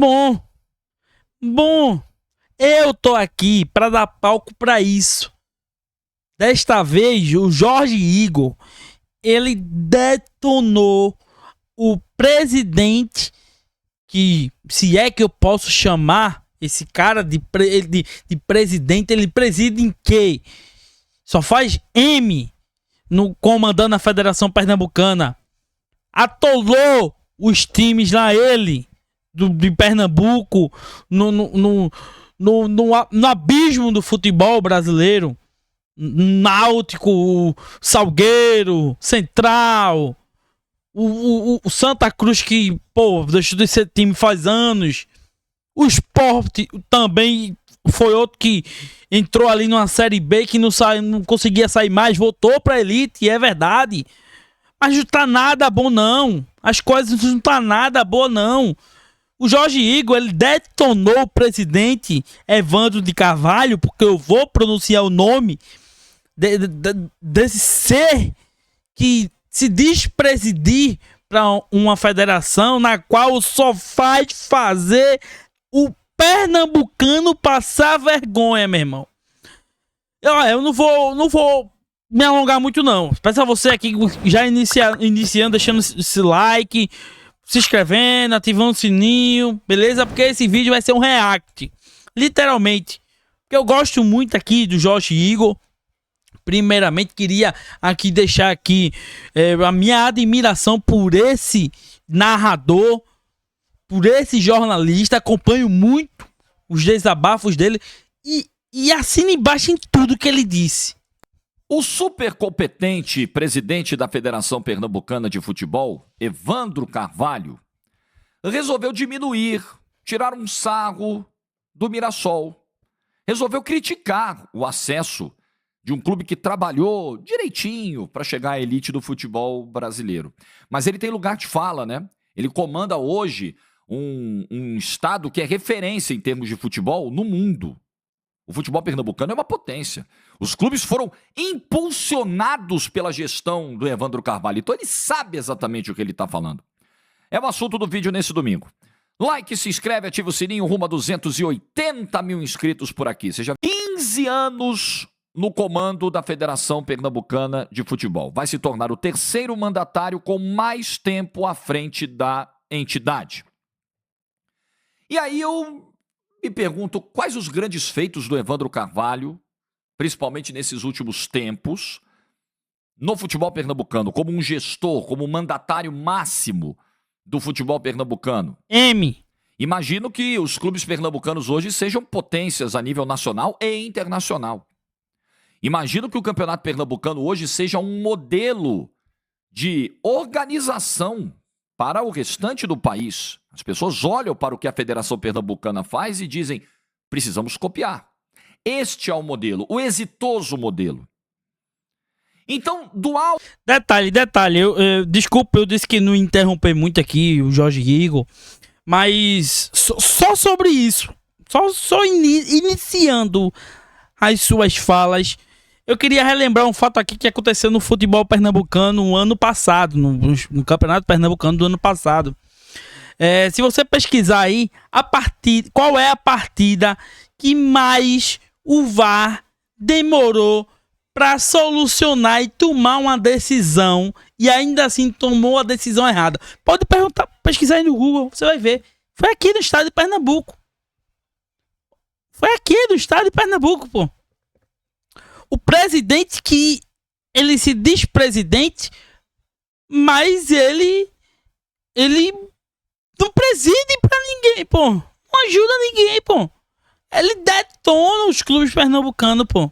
Bom, bom, eu tô aqui pra dar palco pra isso. Desta vez, o Jorge Igor, ele detonou o presidente, que se é que eu posso chamar esse cara de presidente, ele preside em quê? Só faz M no comandando a Federação Pernambucana. Atolou os times lá, ele, de Pernambuco, no abismo do futebol brasileiro. Náutico, Salgueiro, Central, o Santa Cruz, que, pô, deixou de ser time faz anos. O Sport também foi outro que entrou ali numa Série B que não conseguia sair mais, voltou pra elite, é verdade. Mas não tá nada bom, não. As coisas não tá nada boa, não. O Jorge Igor, ele detonou o presidente Evandro de Carvalho, porque eu vou pronunciar o nome desse ser que se diz presidir para uma federação na qual só faz fazer o pernambucano passar vergonha, meu irmão. Eu não vou me alongar muito, não. Peço a você aqui já iniciando, deixando esse like, se inscrevendo, ativando o sininho, beleza? Porque esse vídeo vai ser um react, literalmente. Porque eu gosto muito aqui do Jorge Igor. Primeiramente, queria aqui deixar aqui a minha admiração por esse narrador, por esse jornalista. Acompanho muito os desabafos dele e assino embaixo em tudo que ele disse. O super competente presidente da Federação Pernambucana de Futebol, Evandro Carvalho, resolveu diminuir, tirar um sarro do Mirassol. Resolveu criticar o acesso de um clube que trabalhou direitinho para chegar à elite do futebol brasileiro. Mas ele tem lugar de fala, né? Ele comanda hoje um estado que é referência em termos de futebol no mundo. O futebol pernambucano é uma potência. Os clubes foram impulsionados pela gestão do Evandro Carvalho. Então ele sabe exatamente o que ele está falando. É o assunto do vídeo nesse domingo. Like, se inscreve, ativa o sininho, rumo a 280 mil inscritos por aqui. Seja 15 anos no comando da Federação Pernambucana de Futebol. Vai se tornar o terceiro mandatário com mais tempo à frente da entidade. E aí eu me pergunto quais os grandes feitos do Evandro Carvalho, principalmente nesses últimos tempos, no futebol pernambucano, como um gestor, como um mandatário máximo do futebol pernambucano. Imagino que os clubes pernambucanos hoje sejam potências a nível nacional e internacional. Imagino que o Campeonato Pernambucano hoje seja um modelo de organização para o restante do país. As pessoas olham para o que a Federação Pernambucana faz e dizem, precisamos copiar. Este é o modelo, o exitoso modelo. Então, Detalhe, desculpa, eu disse que não interromper muito aqui o Jorge Igor, mas só sobre isso, só iniciando as suas falas, eu queria relembrar um fato aqui que aconteceu no futebol pernambucano no ano passado, no Campeonato Pernambucano do ano passado. Se você pesquisar aí, qual é a partida que mais o VAR demorou para solucionar e tomar uma decisão e ainda assim tomou a decisão errada? Pode pesquisar aí no Google, você vai ver. Foi aqui no estado de Pernambuco. Pô. O presidente que ele se diz presidente, mas ele não preside pra ninguém, pô. Não ajuda ninguém, pô. Ele detona os clubes pernambucanos, pô.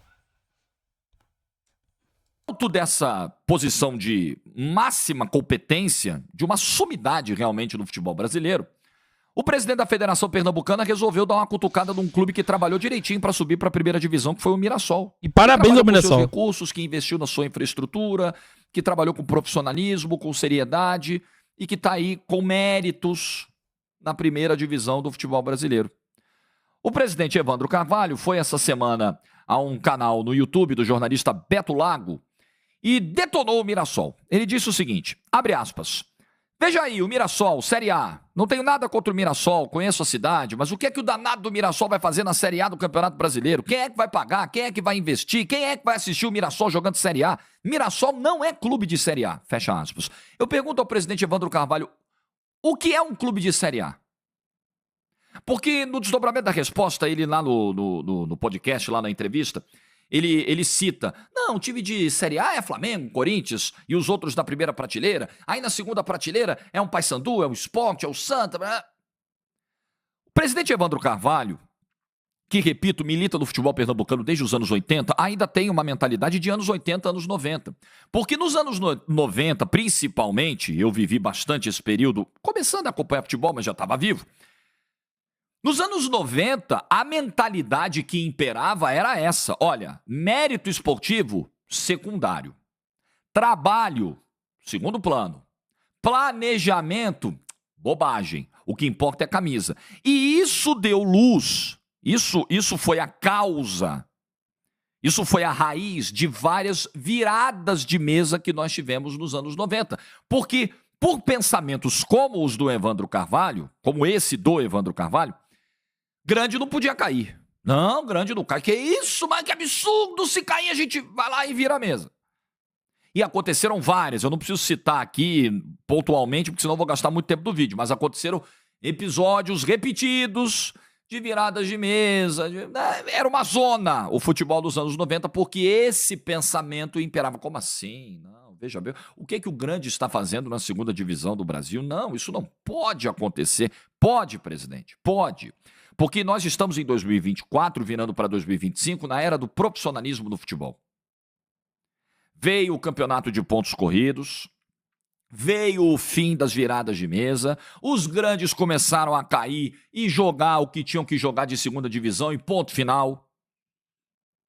Dessa posição de máxima competência, de uma sumidade realmente no futebol brasileiro, o presidente da Federação Pernambucana resolveu dar uma cutucada num clube que trabalhou direitinho para subir para a primeira divisão, que foi o Mirassol. E parabéns ao Mirassol. Com seus recursos, que investiu na sua infraestrutura, que trabalhou com profissionalismo, com seriedade e que está aí com méritos na primeira divisão do futebol brasileiro. O presidente Evandro Carvalho foi essa semana a um canal no YouTube do jornalista Beto Lago e detonou o Mirassol. Ele disse o seguinte, abre aspas, Veja aí, o Mirassol, Série A. Não tenho nada contra o Mirassol, conheço a cidade, mas o que é que o danado do Mirassol vai fazer na Série A do Campeonato Brasileiro? Quem é que vai pagar? Quem é que vai investir? Quem é que vai assistir o Mirassol jogando Série A? Mirassol não é clube de Série A, fecha aspas. Eu pergunto ao presidente Evandro Carvalho, o que é um clube de Série A? Porque no desdobramento da resposta, ele lá no podcast, lá na entrevista, ele cita, não, o time de Série A é Flamengo, Corinthians e os outros da primeira prateleira. Aí na segunda prateleira é um Paysandu, é o Sport, é o Santa. O presidente Evandro Carvalho, que, repito, milita no futebol pernambucano desde os anos 80, ainda tem uma mentalidade de anos 80, anos 90. Porque nos anos 90, principalmente, eu vivi bastante esse período, começando a acompanhar futebol, mas já estava vivo. Nos anos 90, a mentalidade que imperava era essa. Olha, mérito esportivo, secundário. Trabalho, segundo plano. Planejamento, bobagem. O que importa é a camisa. E isso deu luz. Isso foi a causa. Isso foi a raiz de várias viradas de mesa que nós tivemos nos anos 90. Porque, por pensamentos como os do Evandro Carvalho, como esse do Evandro Carvalho, grande não podia cair. Não, grande não cai. Que isso, mas que absurdo. Se cair, a gente vai lá e vira a mesa. E aconteceram várias. Eu não preciso citar aqui pontualmente, porque senão eu vou gastar muito tempo do vídeo. Mas aconteceram episódios repetidos de viradas de mesa. Era uma zona o futebol dos anos 90, porque esse pensamento imperava. Como assim? Não, veja bem. O que o grande está fazendo na segunda divisão do Brasil? Não, isso não pode acontecer. Pode, presidente, pode. Porque nós estamos em 2024, virando para 2025, na era do profissionalismo no futebol. Veio o campeonato de pontos corridos, veio o fim das viradas de mesa, os grandes começaram a cair e jogar o que tinham que jogar de segunda divisão e ponto final.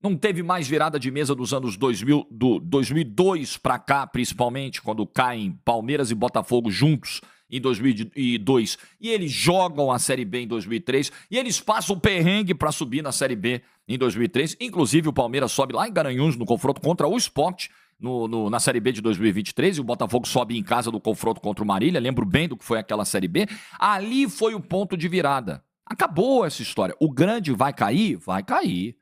Não teve mais virada de mesa dos anos 2000, do 2002 para cá, principalmente, quando caem Palmeiras e Botafogo juntos em 2002, e eles jogam a Série B em 2003, e eles passam perrengue para subir na Série B em 2003, inclusive o Palmeiras sobe lá em Garanhuns no confronto contra o Sport, na Série B de 2023, e o Botafogo sobe em casa no confronto contra o Marília, lembro bem do que foi aquela Série B, ali foi o ponto de virada. Acabou essa história. O grande vai cair? Vai cair.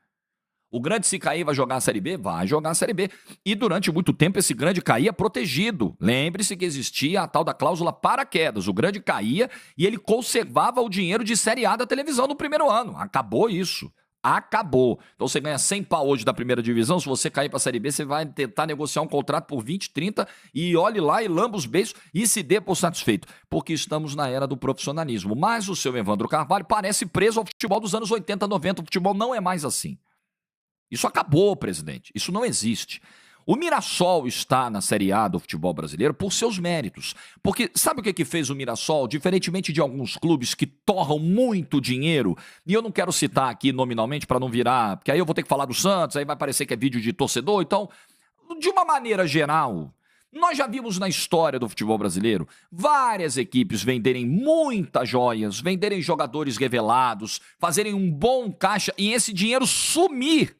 O grande, se cair, vai jogar a Série B? Vai jogar a Série B. E durante muito tempo esse grande caía protegido. Lembre-se que existia a tal da cláusula paraquedas. O grande caía e ele conservava o dinheiro de Série A da televisão no primeiro ano. Acabou isso. Acabou. Então você ganha 100 pau hoje da primeira divisão. Se você cair para a Série B, você vai tentar negociar um contrato por 20, 30 e olhe lá e lamba os beijos e se dê por satisfeito. Porque estamos na era do profissionalismo. Mas o seu Evandro Carvalho parece preso ao futebol dos anos 80, 90. O futebol não é mais assim. Isso acabou, presidente. Isso não existe. O Mirassol está na Série A do futebol brasileiro por seus méritos. Porque sabe o que fez o Mirassol? Diferentemente de alguns clubes que torram muito dinheiro, e eu não quero citar aqui nominalmente para não virar, porque aí eu vou ter que falar do Santos, aí vai parecer que é vídeo de torcedor. Então, de uma maneira geral, nós já vimos na história do futebol brasileiro várias equipes venderem muitas joias, venderem jogadores revelados, fazerem um bom caixa e esse dinheiro sumir.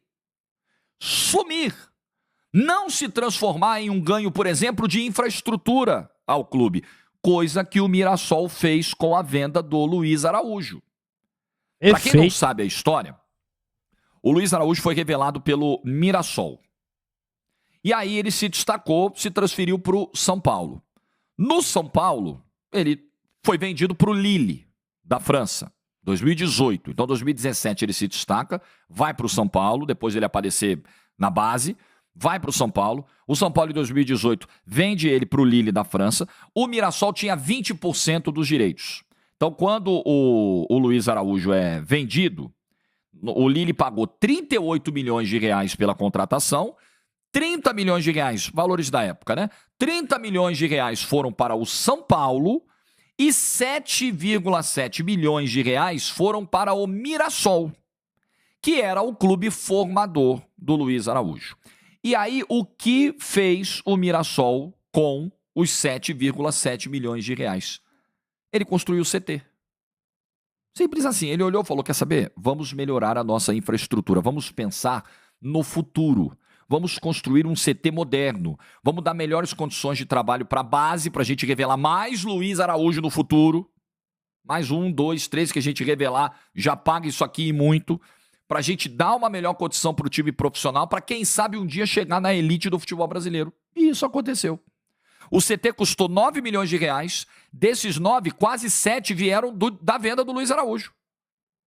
Não se transformar em um ganho, por exemplo, de infraestrutura ao clube, coisa que o Mirassol fez com a venda do Luiz Araújo. Para quem não sabe a história, o Luiz Araújo foi revelado pelo Mirassol. E aí ele se destacou, se transferiu para o São Paulo. No São Paulo, ele foi vendido para o Lille, da França. 2018. Então, 2017 ele se destaca, vai para o São Paulo, depois ele aparecer na base, vai para o São Paulo. O São Paulo, em 2018, vende ele para o Lille da França. O Mirassol tinha 20% dos direitos. Então, quando o Luiz Araújo é vendido, o Lille pagou 38 milhões de reais pela contratação, 30 milhões de reais, valores da época, né? 30 milhões de reais foram para o São Paulo, e 7,7 milhões de reais foram para o Mirassol, que era o clube formador do Luiz Araújo. E aí, o que fez o Mirassol com os 7,7 milhões de reais? Ele construiu o CT. Simples assim. Ele olhou e falou, quer saber? Vamos melhorar a nossa infraestrutura, vamos pensar no futuro. vamos construir um CT moderno, vamos dar melhores condições de trabalho para a base, para a gente revelar mais Luiz Araújo no futuro. Mais 1, 2, 3 que a gente revelar, já paga isso aqui e muito, para a gente dar uma melhor condição para o time profissional, para quem sabe um dia chegar na elite do futebol brasileiro. E isso aconteceu. O CT custou 9 milhões de reais, desses 9, quase 7 vieram da venda do Luiz Araújo.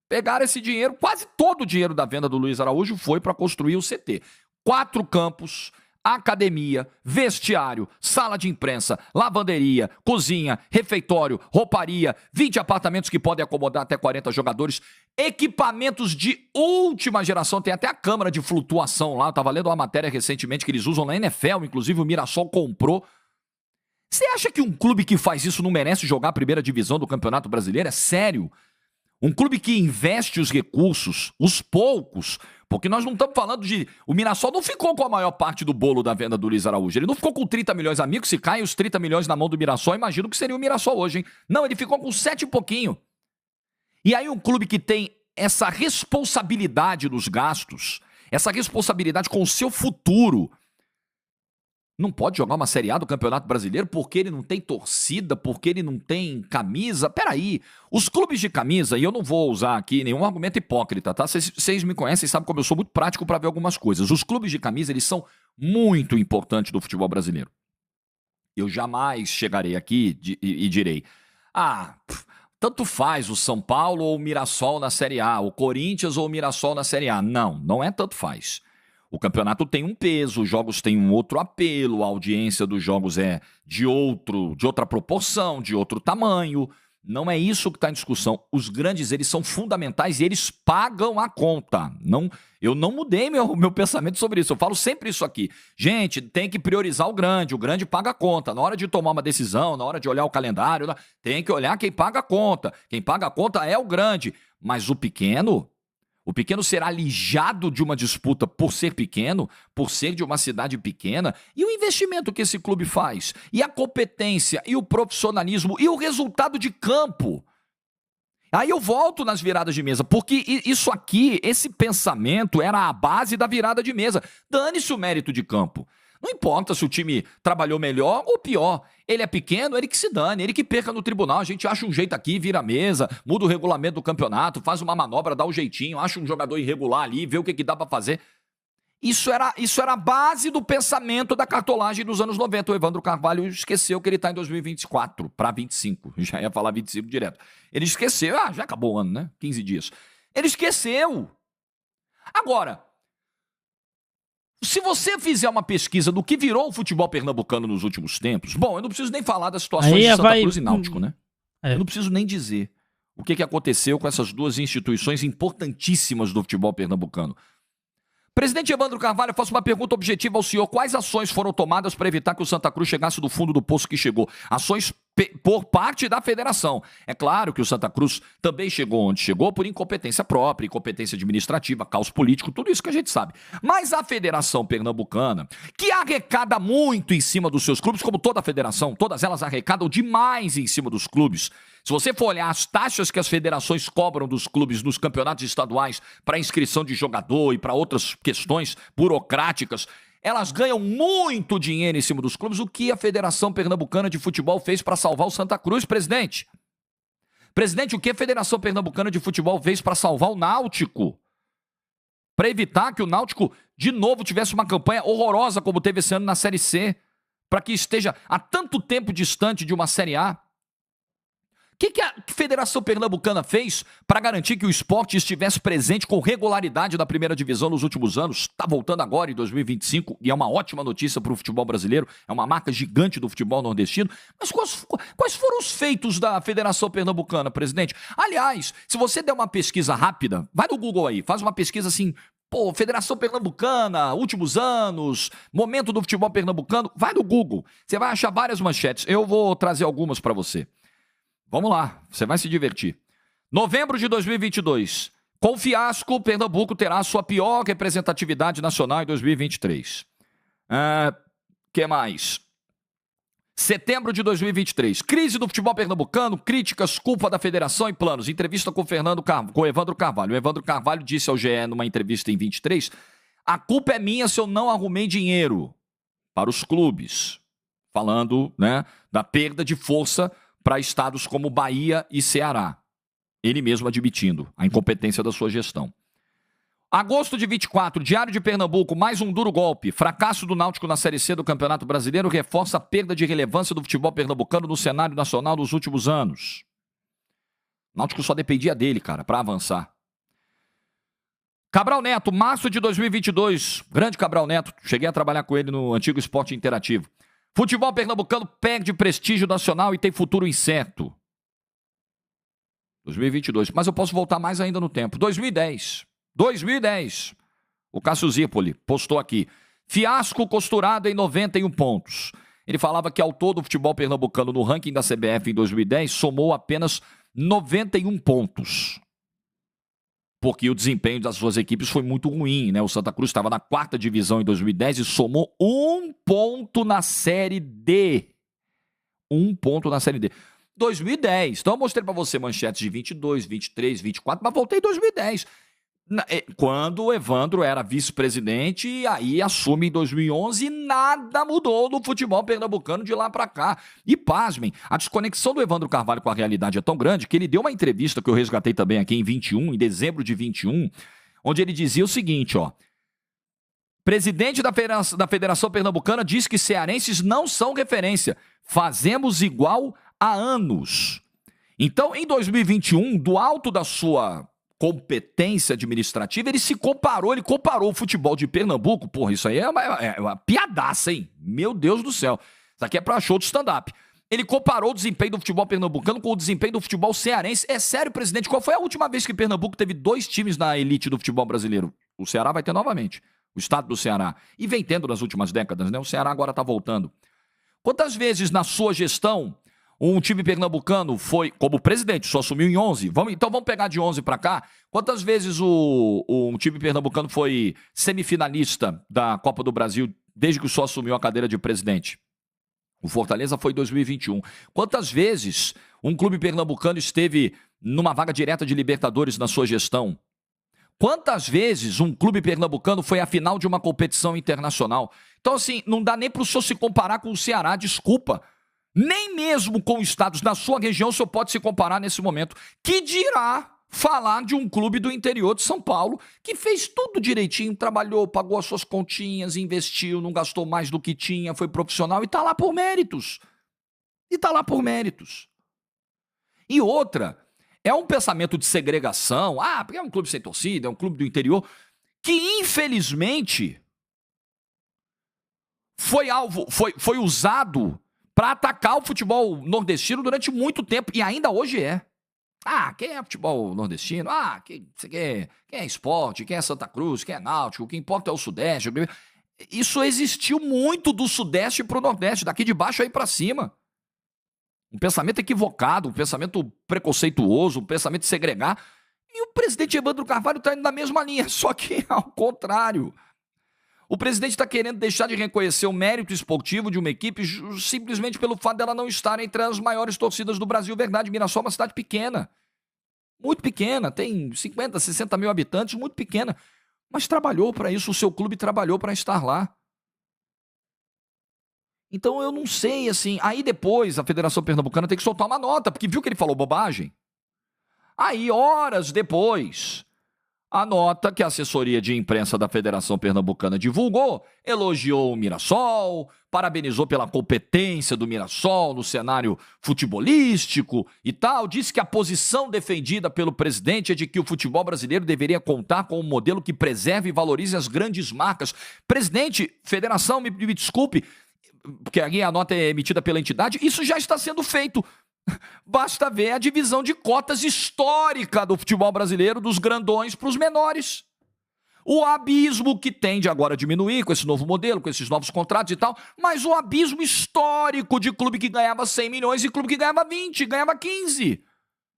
Pegaram esse dinheiro, quase todo o dinheiro da venda do Luiz Araújo foi para construir o CT. 4 campos, academia, vestiário, sala de imprensa, lavanderia, cozinha, refeitório, rouparia, 20 apartamentos que podem acomodar até 40 jogadores, equipamentos de última geração, tem até a câmara de flutuação lá, eu estava lendo uma matéria recentemente que eles usam na NFL, inclusive o Mirassol comprou. Você acha que um clube que faz isso não merece jogar a primeira divisão do Campeonato Brasileiro? É sério? Um clube que investe os recursos, os poucos, porque nós não estamos falando de... O Mirassol não ficou com a maior parte do bolo da venda do Luiz Araújo. Ele não ficou com 30 milhões, amigos. Se caem os 30 milhões na mão do Mirassol, imagino que seria o Mirassol hoje, hein? Não, ele ficou com 7 e pouquinho. E aí um clube que tem essa responsabilidade nos gastos, essa responsabilidade com o seu futuro, não pode jogar uma Série A do Campeonato Brasileiro porque ele não tem torcida, porque ele não tem camisa. Peraí, os clubes de camisa, e eu não vou usar aqui nenhum argumento hipócrita, tá? Vocês me conhecem e sabem como eu sou muito prático para ver algumas coisas. Os clubes de camisa, eles são muito importantes do futebol brasileiro. Eu jamais chegarei aqui e direi, tanto faz o São Paulo ou o Mirassol na Série A, o Corinthians ou o Mirassol na Série A. Não, não é tanto faz. O campeonato tem um peso, os jogos têm um outro apelo, a audiência dos jogos é de outra proporção, de outro tamanho. Não é isso que está em discussão. Os grandes, eles são fundamentais e eles pagam a conta. Eu não mudei meu pensamento sobre isso. Eu falo sempre isso aqui. Gente, tem que priorizar o grande paga a conta. Na hora de tomar uma decisão, na hora de olhar o calendário, tem que olhar quem paga a conta. Quem paga a conta é o grande. Mas o pequeno será alijado de uma disputa por ser pequeno, por ser de uma cidade pequena, e o investimento que esse clube faz, e a competência, e o profissionalismo, e o resultado de campo. Aí eu volto nas viradas de mesa, porque isso aqui, esse pensamento era a base da virada de mesa. Dane-se o mérito de campo. Não importa se o time trabalhou melhor ou pior. Ele é pequeno, ele que se dane, ele que perca no tribunal. A gente acha um jeito aqui, vira a mesa, muda o regulamento do campeonato, faz uma manobra, dá um jeitinho, acha um jogador irregular ali, vê o que dá pra fazer. Isso era a base do pensamento da cartolagem dos anos 90. O Evandro Carvalho esqueceu que ele tá em 2024 para 25. Já ia falar 25 direto. Ele esqueceu. Já acabou o ano, né? 15 dias. Ele esqueceu. Agora, se você fizer uma pesquisa do que virou o futebol pernambucano nos últimos tempos, bom, eu não preciso nem falar das situações de Santa Cruz e Náutico, né? Eu não preciso nem dizer o que aconteceu com essas duas instituições importantíssimas do futebol pernambucano. Presidente Evandro Carvalho, eu faço uma pergunta objetiva ao senhor. Quais ações foram tomadas para evitar que o Santa Cruz chegasse do fundo do poço que chegou? Ações por parte da federação. É claro que o Santa Cruz também chegou onde chegou por incompetência própria, incompetência administrativa, caos político, tudo isso que a gente sabe. Mas a Federação Pernambucana, que arrecada muito em cima dos seus clubes, como toda a federação, todas elas arrecadam demais em cima dos clubes. Se você for olhar as taxas que as federações cobram dos clubes nos campeonatos estaduais para inscrição de jogador e para outras questões burocráticas, elas ganham muito dinheiro em cima dos clubes. O que a Federação Pernambucana de Futebol fez para salvar o Santa Cruz, presidente? Presidente, o que a Federação Pernambucana de Futebol fez para salvar o Náutico? Para evitar que o Náutico, de novo, tivesse uma campanha horrorosa como teve esse ano na Série C, para que esteja há tanto tempo distante de uma Série A? O que a Federação Pernambucana fez para garantir que o esporte estivesse presente com regularidade na primeira divisão nos últimos anos? Está voltando agora em 2025 e é uma ótima notícia para o futebol brasileiro, é uma marca gigante do futebol nordestino. Mas quais foram os feitos da Federação Pernambucana, presidente? Aliás, se você der uma pesquisa rápida, vai no Google aí, faz uma pesquisa assim, Federação Pernambucana, últimos anos, momento do futebol pernambucano, vai no Google, você vai achar várias manchetes, eu vou trazer algumas para você. Vamos lá, você vai se divertir. Novembro de 2022. Com o fiasco, Pernambuco terá sua pior representatividade nacional em 2023. Que mais? Setembro de 2023. Crise do futebol pernambucano, críticas, culpa da federação e planos. Entrevista com o Evandro Carvalho. O Evandro Carvalho disse ao GE numa entrevista em 23... A culpa é minha se eu não arrumei dinheiro para os clubes. Falando, né, da perda de força para estados como Bahia e Ceará. Ele mesmo admitindo a incompetência da sua gestão. Agosto de 24, Diário de Pernambuco, mais um duro golpe. Fracasso do Náutico na Série C do Campeonato Brasileiro reforça a perda de relevância do futebol pernambucano no cenário nacional nos últimos anos. O Náutico só dependia dele, cara, para avançar. Cabral Neto, março de 2022. Grande Cabral Neto, cheguei a trabalhar com ele no antigo Esporte Interativo. Futebol pernambucano perde prestígio nacional e tem futuro incerto. 2022, mas eu posso voltar mais ainda no tempo. 2010. O Cássio Zirpoli postou aqui. Fiasco costurado em 91 pontos. Ele falava que ao todo o futebol pernambucano no ranking da CBF em 2010 somou apenas 91 pontos. Porque o desempenho das suas equipes foi muito ruim, né? O Santa Cruz estava na 4ª divisão em 2010 e somou 1 ponto na Série D. 1 ponto na Série D. 2010. Então eu mostrei para você manchetes de 22, 23, 24, mas voltei em 2010. Quando o Evandro era vice-presidente e aí assume em 2011 e nada mudou no futebol pernambucano de lá para cá. E pasmem, a desconexão do Evandro Carvalho com a realidade é tão grande que ele deu uma entrevista que eu resgatei também aqui em dezembro de 21, onde ele dizia o seguinte, ó. Presidente da Federação Pernambucana diz que cearenses não são referência. Fazemos igual há anos. Então, em 2021, do alto da sua competência administrativa, ele comparou o futebol de Pernambuco. Porra, isso aí é uma piadaça, hein? Meu Deus do céu. Isso aqui é pra show de stand-up. Ele comparou o desempenho do futebol pernambucano com o desempenho do futebol cearense. É sério, presidente, qual foi a última vez que Pernambuco teve 2 times na elite do futebol brasileiro? O Ceará vai ter novamente. O estado do Ceará. E vem tendo nas últimas décadas, né? O Ceará agora tá voltando. Quantas vezes na sua gestão um time pernambucano foi, como presidente, só assumiu em 11. Então vamos pegar de 11 para cá. Quantas vezes um time pernambucano foi semifinalista da Copa do Brasil desde que o senhor assumiu a cadeira de presidente? O Fortaleza foi em 2021. Quantas vezes um clube pernambucano esteve numa vaga direta de Libertadores na sua gestão? Quantas vezes um clube pernambucano foi à final de uma competição internacional? Então, assim, não dá nem para o senhor se comparar com o Ceará, desculpa. Nem mesmo com estados na sua região o senhor pode se comparar nesse momento. Que dirá falar de um clube do interior de São Paulo que fez tudo direitinho, trabalhou, pagou as suas continhas, investiu, não gastou mais do que tinha, foi profissional e está lá por méritos. E outra, é um pensamento de segregação. Porque é um clube sem torcida, é um clube do interior, que infelizmente foi usado para atacar o futebol nordestino durante muito tempo, e ainda hoje é. Quem é futebol nordestino? Quem é esporte? Quem é Santa Cruz? Quem é náutico? O que importa é o Sudeste. Isso existiu muito do Sudeste para o Nordeste, daqui de baixo aí para cima. Um pensamento equivocado, um pensamento preconceituoso, um pensamento de segregar. E o presidente Evandro Carvalho está indo na mesma linha, só que ao contrário. O presidente está querendo deixar de reconhecer o mérito esportivo de uma equipe simplesmente pelo fato dela não estar entre as maiores torcidas do Brasil. Verdade, Mirassol é uma cidade pequena. Muito pequena, tem 50, 60 mil habitantes, muito pequena. Mas trabalhou para isso, o seu clube trabalhou para estar lá. Então eu não sei, assim... Aí depois a Federação Pernambucana tem que soltar uma nota, porque viu que ele falou bobagem? Aí, horas depois... A nota que a assessoria de imprensa da Federação Pernambucana divulgou elogiou o Mirassol, parabenizou pela competência do Mirassol no cenário futebolístico e tal, disse que a posição defendida pelo presidente é de que o futebol brasileiro deveria contar com um modelo que preserve e valorize as grandes marcas. Presidente, federação, me desculpe, porque aqui a nota é emitida pela entidade, isso já está sendo feito. Basta ver a divisão de cotas histórica do futebol brasileiro, dos grandões para os menores. O abismo que tende agora a diminuir com esse novo modelo, com esses novos contratos e tal, mas o abismo histórico de clube que ganhava 100 milhões e clube que ganhava 20, ganhava 15.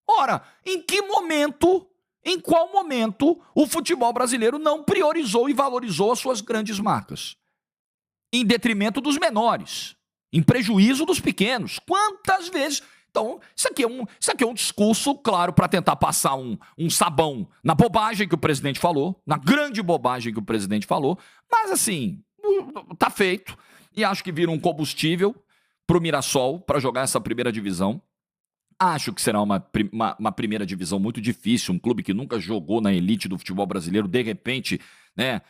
Ora, em qual momento o futebol brasileiro não priorizou e valorizou as suas grandes marcas? Em detrimento dos menores, em prejuízo dos pequenos. Quantas vezes... Então, isso aqui é um discurso, claro, para tentar passar um sabão na bobagem que o presidente falou, na grande bobagem que o presidente falou, mas assim, tá feito, e acho que vira um combustível pro Mirassol para jogar essa primeira divisão. Acho que será uma primeira divisão muito difícil, um clube que nunca jogou na elite do futebol brasileiro, de repente, né,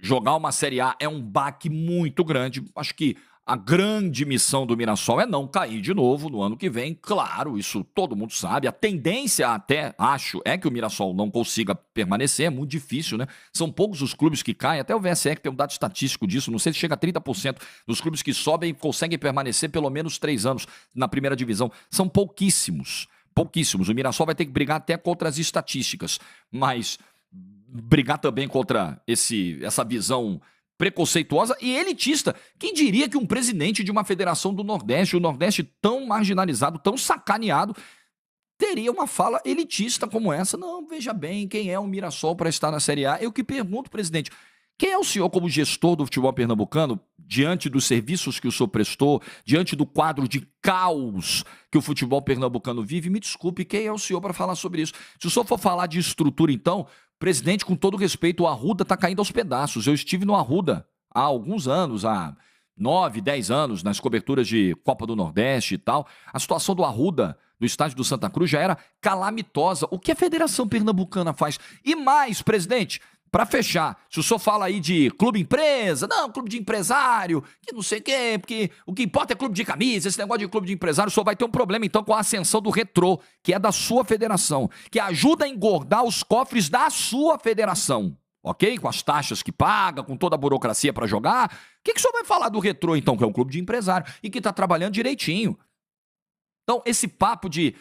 jogar uma Série A é um baque muito grande. Acho que a grande missão do Mirassol é não cair de novo no ano que vem. Claro, isso todo mundo sabe. A tendência até, acho, é que o Mirassol não consiga permanecer. É muito difícil, né? São poucos os clubes que caem. Até o VSE que tem um dado estatístico disso. Não sei se chega a 30% dos clubes que sobem conseguem permanecer pelo menos 3 anos na primeira divisão. São pouquíssimos. Pouquíssimos. O Mirassol vai ter que brigar até contra as estatísticas. Mas brigar também contra essa visão preconceituosa e elitista. Quem diria que um presidente de uma federação do Nordeste, o Nordeste tão marginalizado, tão sacaneado, teria uma fala elitista como essa? Não, veja bem, quem é o Mirassol para estar na Série A? Eu que pergunto, presidente, quem é o senhor como gestor do futebol pernambucano, diante dos serviços que o senhor prestou, diante do quadro de caos que o futebol pernambucano vive? Me desculpe, quem é o senhor para falar sobre isso? Se o senhor for falar de estrutura, então, presidente, com todo respeito, o Arruda está caindo aos pedaços. Eu estive no Arruda há alguns anos, há 9, 10 anos, nas coberturas de Copa do Nordeste e tal. A situação do Arruda, do estádio do Santa Cruz, já era calamitosa. O que a Federação Pernambucana faz? E mais, presidente, para fechar, se o senhor fala aí de clube empresa, não, clube de empresário, que não sei o quê, porque o que importa é clube de camisa, esse negócio de clube de empresário, o senhor vai ter um problema então com a ascensão do Retrô, que é da sua federação, que ajuda a engordar os cofres da sua federação, ok? Com as taxas que paga, com toda a burocracia para jogar. O que o senhor vai falar do Retrô então, que é um clube de empresário e que está trabalhando direitinho? Então, esse papo de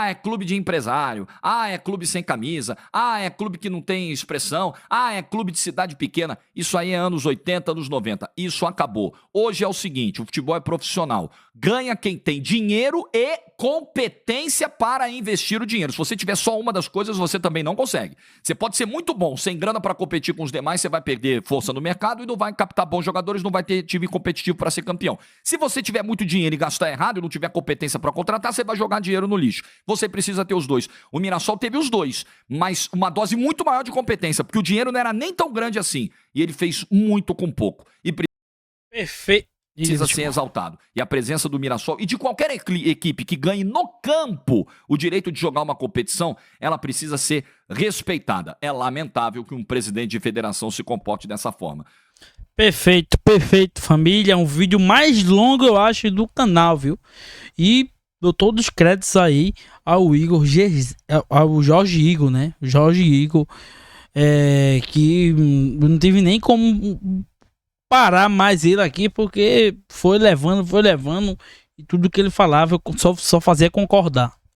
é clube de empresário, é clube sem camisa, é clube que não tem expressão, é clube de cidade pequena. Isso aí é anos 80, anos 90. Isso acabou. Hoje é o seguinte, o futebol é profissional. Ganha quem tem dinheiro e competência para investir o dinheiro. Se você tiver só uma das coisas, você também não consegue. Você pode ser muito bom, sem grana para competir com os demais, você vai perder força no mercado e não vai captar bons jogadores, não vai ter time competitivo para ser campeão. Se você tiver muito dinheiro e gastar errado e não tiver competência para contratar, você vai jogar dinheiro no lixo. Você precisa ter os dois. O Mirassol teve os dois, mas uma dose muito maior de competência, porque o dinheiro não era nem tão grande assim. E ele fez muito com pouco. E perfeito. Precisa ser exaltado. E a presença do Mirassol e de qualquer equipe que ganhe no campo o direito de jogar uma competição, ela precisa ser respeitada. É lamentável que um presidente de federação se comporte dessa forma. Perfeito, perfeito, família. É um vídeo mais longo, eu acho, do canal, viu? E dou todos os créditos aí ao Igor, ao Jorge Igor, né? Jorge Igor, que não tive nem como parar mais ele aqui, porque foi levando, e tudo que ele falava eu só fazia concordar.